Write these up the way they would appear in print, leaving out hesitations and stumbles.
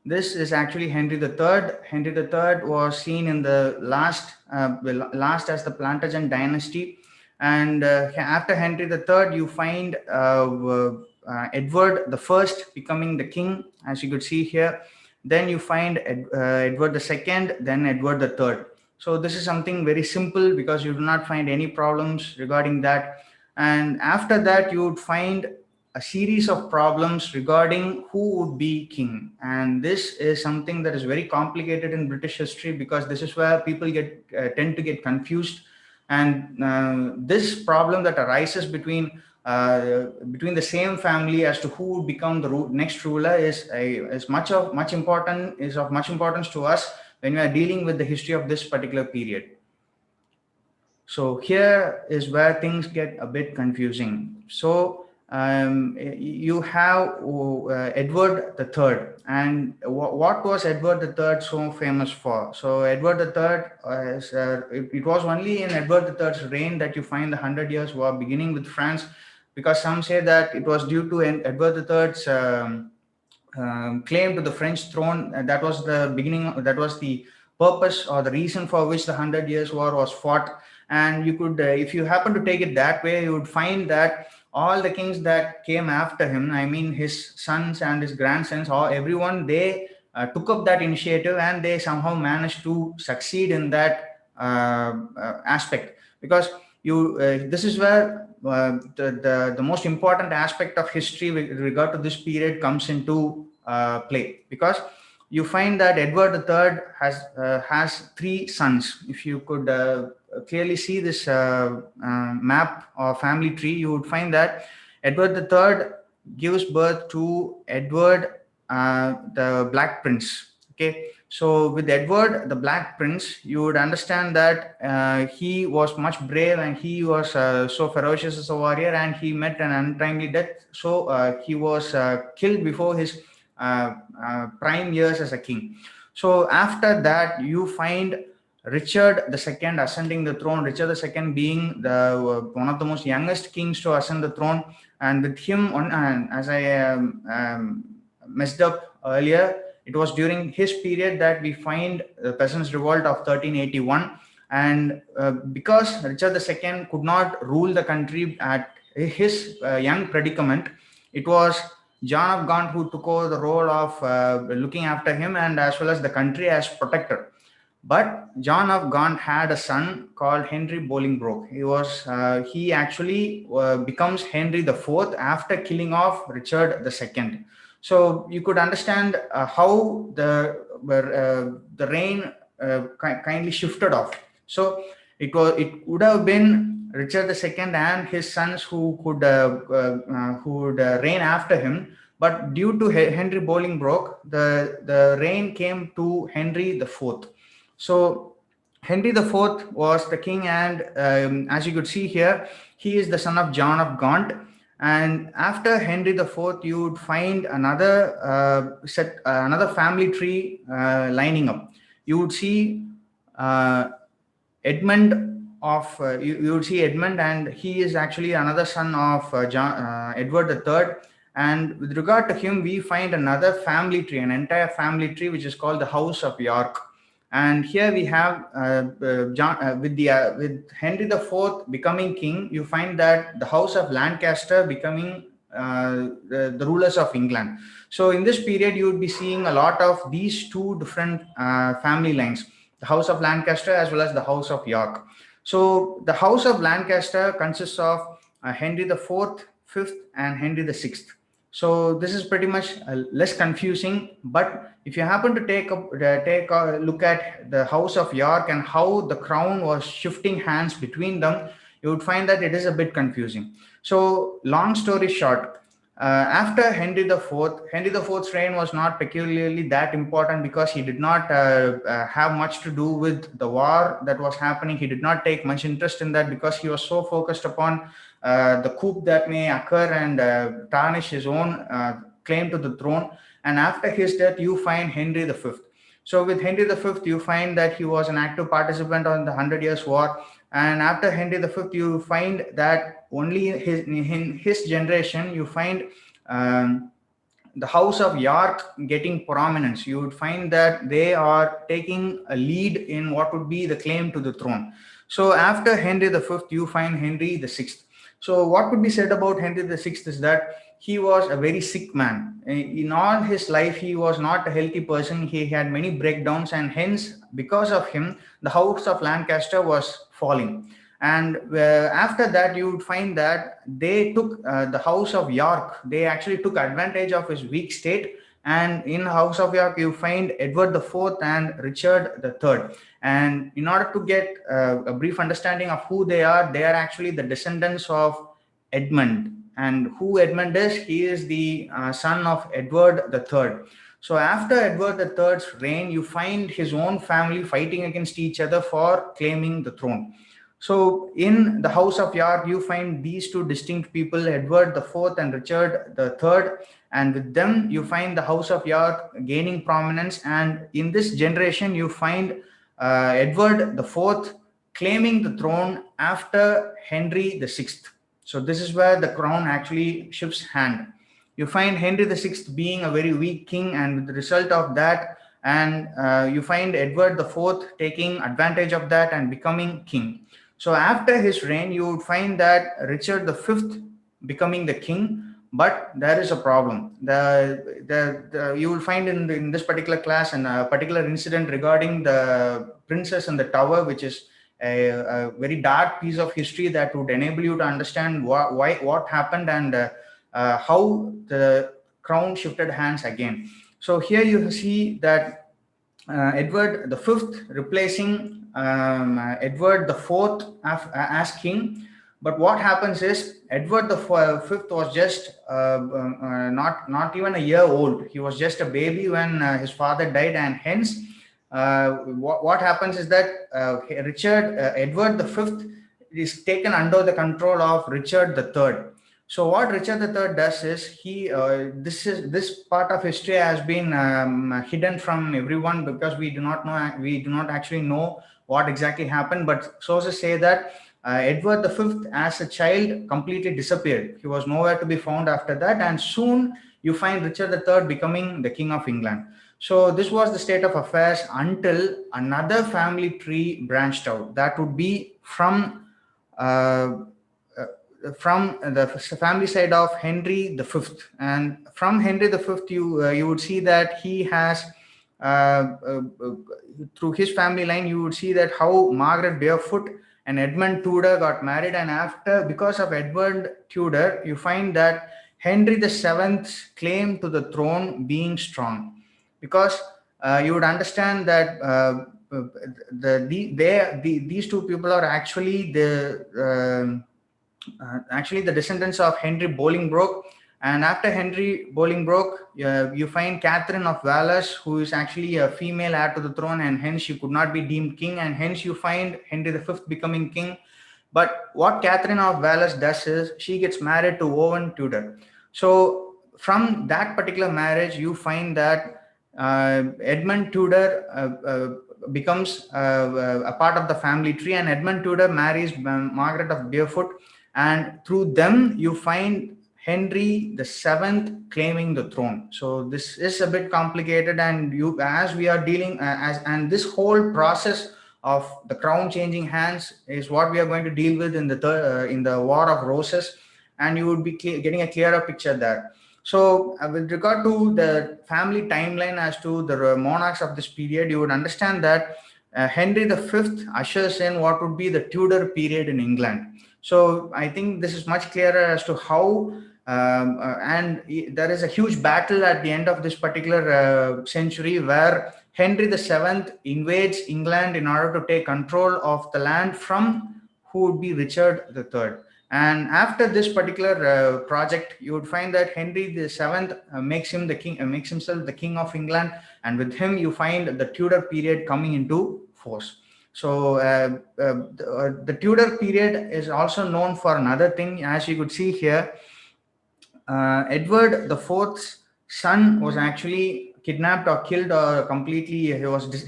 This is actually Henry III. Henry III was seen in the last as the Plantagen dynasty, and after Henry III, you find Edward the First becoming the king, as you could see here. Then you find Edward the Second, then Edward the Third. So this is something very simple because you do not find any problems regarding that. And after that, you would find a series of problems regarding who would be king, and this is something that is very complicated in British history because this is where people tend to get confused. And this problem that arises between the same family as to who would become the next ruler is of much importance to us when we are dealing with the history of this particular period. So here is where things get a bit confusing. So you have Edward the Third, and what was Edward the Third so famous for? So Edward the Third, it was only in Edward the Third's reign that you find the Hundred Years' War beginning with France, because some say that it was due to Edward the Third's claim to the French throne. That was the beginning. That was the purpose or the reason for which the Hundred Years' War was fought. And you could, if you happen to take it that way, you would find that all the kings that came after him, I mean his sons and his grandsons, or everyone, they took up that initiative and they somehow managed to succeed in that aspect. Because this is where the most important aspect of history with regard to this period comes into play, because you find that Edward III has three sons. If you could clearly see this map or family tree, you would find that Edward III gives birth to Edward the Black Prince. Okay, so with Edward the Black Prince, you would understand that he was much brave and he was so ferocious as a warrior, and he met an untimely death. So he was killed before his prime years as a king. So after that, you find Richard II ascending the throne. Richard II being the one of the most youngest kings to ascend the throne, and with him, as I messed up earlier, it was during his period that we find the Peasants' Revolt of 1381. And because Richard II could not rule the country at his young predicament, it was John of Gaunt who took over the role of looking after him and as well as the country as protector. But John of Gaunt had a son called Henry Bolingbroke. He actually becomes Henry the Fourth after killing off Richard II. So you could understand how the reign kindly shifted off. So it would have been Richard II and his sons who would reign after him. But due to Henry Bolingbroke, the reign came to Henry the Fourth. So Henry the Fourth was the king, and as you could see here, he is the son of John of Gaunt. And after Henry the Fourth, you would find another family tree lining up. You would see Edmund you would see Edmund, and he is actually another son of Edward III. And with regard to him, we find another family tree, an entire family tree, which is called the House of York. And here we have with Henry the Fourth becoming king, you find that the House of Lancaster becoming the rulers of England. So in this period, you would be seeing a lot of these two different family lines, the House of Lancaster as well as the House of York. So the House of Lancaster consists of Henry the Fourth, Fifth, and Henry the Sixth. So this is pretty much less confusing. But if you happen to take a look at the House of York and how the crown was shifting hands between them, you would find that it is a bit confusing. So long story short, after Henry IV's reign was not peculiarly that important because he did not have much to do with the war that was happening. He did not take much interest in that because he was so focused upon the coup that may occur and tarnish his own claim to the throne. And after his death, you find Henry V. So with Henry V, you find that he was an active participant on the Hundred Years' War. And after Henry V, you find that only in his generation, you find the House of York getting prominence. You would find that they are taking a lead in what would be the claim to the throne. So after Henry V, you find Henry VI. So what could be said about Henry VI is that he was a very sick man. In all his life, he was not a healthy person. He had many breakdowns, and hence, because of him, the House of Lancaster was falling. And after that, you would find that they took the House of York. They actually took advantage of his weak state. And in House of York, you find Edward IV and Richard III. And in order to get a brief understanding of who they are actually the descendants of Edmund. And who Edmund is? He is the son of Edward III. So after Edward III's reign, you find his own family fighting against each other for claiming the throne. So in the House of York, you find these two distinct people, Edward IV and Richard III, and with them you find the House of York gaining prominence. And in this generation, you find Edward IV claiming the throne after Henry VI. So this is where the crown actually shifts hand. You find Henry VI being a very weak king, and with the result of that, and you find Edward IV taking advantage of that and becoming king. So after his reign, you would find that Richard V becoming the king, but there is a problem. You will find in this particular class and a particular incident regarding the princess in the tower, which is a very dark piece of history that would enable you to understand what happened and how the crown shifted hands again. So here you see that Edward V replacing Edward IV as king. But what happens is Edward V was just not even a year old. He was just a baby when his father died, and hence what happens is that Edward V is taken under the control of Richard III. So what Richard III does is this part of history has been hidden from everyone because we do not actually know what exactly happened. But sources say that Edward V, as a child, completely disappeared. He was nowhere to be found after that, and soon you find Richard III becoming the King of England. So this was the state of affairs until another family tree branched out. That would be from the family side of Henry V. And from Henry V, you would see that he has, through his family line, you would see that how Margaret Barefoot and Edmund Tudor got married. And because of Edward Tudor, you find that Henry VII's claim to the throne being strong. Because you would understand that these two people are actually the descendants of Henry Bolingbroke. And after Henry Bolingbroke, you find Catherine of Valois, who is actually a female heir to the throne, and hence she could not be deemed king, and hence you find Henry V becoming king. But what Catherine of Valois does is she gets married to Owen Tudor. So from that particular marriage, you find that Edmund Tudor becomes a part of the family tree, and Edmund Tudor marries Margaret of Barefoot, and through them you find Henry VII claiming the throne. So this is a bit complicated, and as we are dealing and this whole process of the crown changing hands is what we are going to deal with in the War of Roses, and you would be getting a clearer picture there. So with regard to the family timeline as to the monarchs of this period, you would understand that Henry V ushers in what would be the Tudor period in England. So I think this is much clearer as to how and there is a huge battle at the end of this particular century where Henry VII invades England in order to take control of the land from who would be Richard III. And after this particular project, you would find that Henry VII makes himself the King of England, and with him you find the Tudor period coming into force. So the Tudor period is also known for another thing, as you could see here. Edward IV's son was actually kidnapped or killed, or completely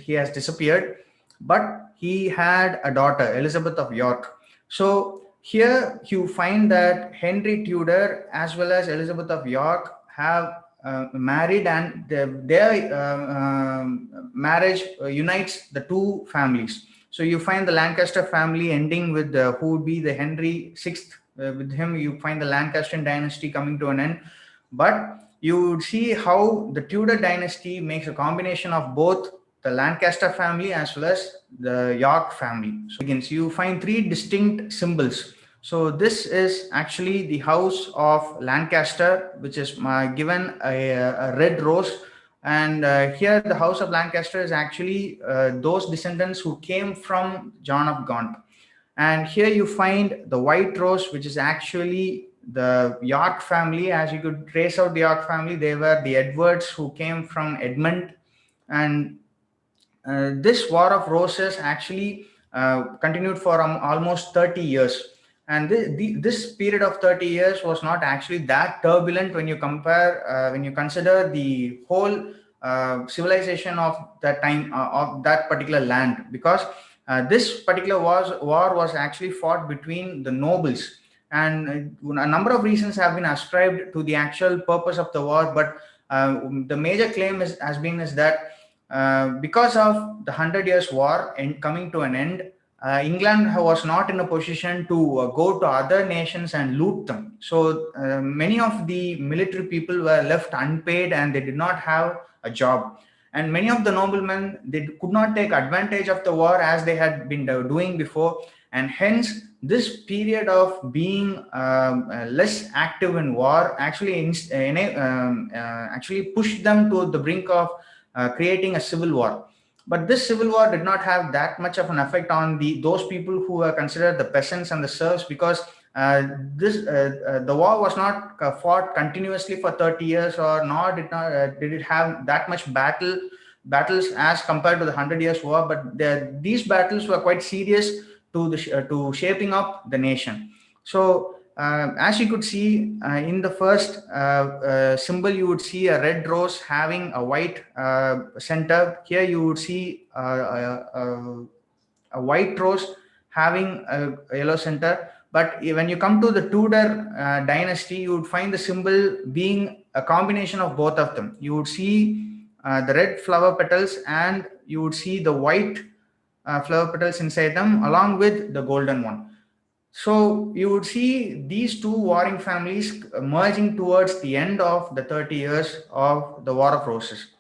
he has disappeared, but he had a daughter, Elizabeth of York. So here you find that Henry Tudor as well as Elizabeth of York have married, and their marriage unites the two families. So you find the Lancaster family ending with who would be the Henry VI. With him, you find the Lancastrian dynasty coming to an end. But you would see how the Tudor dynasty makes a combination of both the Lancaster family as well as the York family. So begins, you find three distinct symbols. So this is actually the house of Lancaster, which is given a red rose. And here the house of Lancaster is actually those descendants who came from John of Gaunt. And here you find the white rose, which is actually the York family. As you could trace out the York family, they were the Edwards who came from Edmund. And this War of Roses actually continued for almost 30 years. And this period of 30 years was not actually that turbulent when you compare, when you consider the whole civilization of that time, of that particular land, because this particular war was actually fought between the nobles. And a number of reasons have been ascribed to the actual purpose of the war, but the major claim has been is that because of the 100 Years' War coming to an end, England was not in a position to go to other nations and loot them. So many of the military people were left unpaid and they did not have a job. And many of the noblemen, they could not take advantage of the war as they had been doing before. And hence, this period of being less active in war actually actually pushed them to the brink of creating a civil war. But this civil war did not have that much of an effect on those people who were considered the peasants and the serfs, because the war was not fought continuously for 30 years, or nor did it have that much battles as compared to the 100 Years' War. But these battles were quite serious to shaping up the nation. So as you could see in the first symbol, you would see a red rose having a white center. Here you would see a white rose having a yellow center. But when you come to the Tudor dynasty, you would find the symbol being a combination of both of them. You would see the red flower petals, and you would see the white flower petals inside them, along with the golden one. So you would see these two warring families merging towards the end of the 30 years of the War of Roses.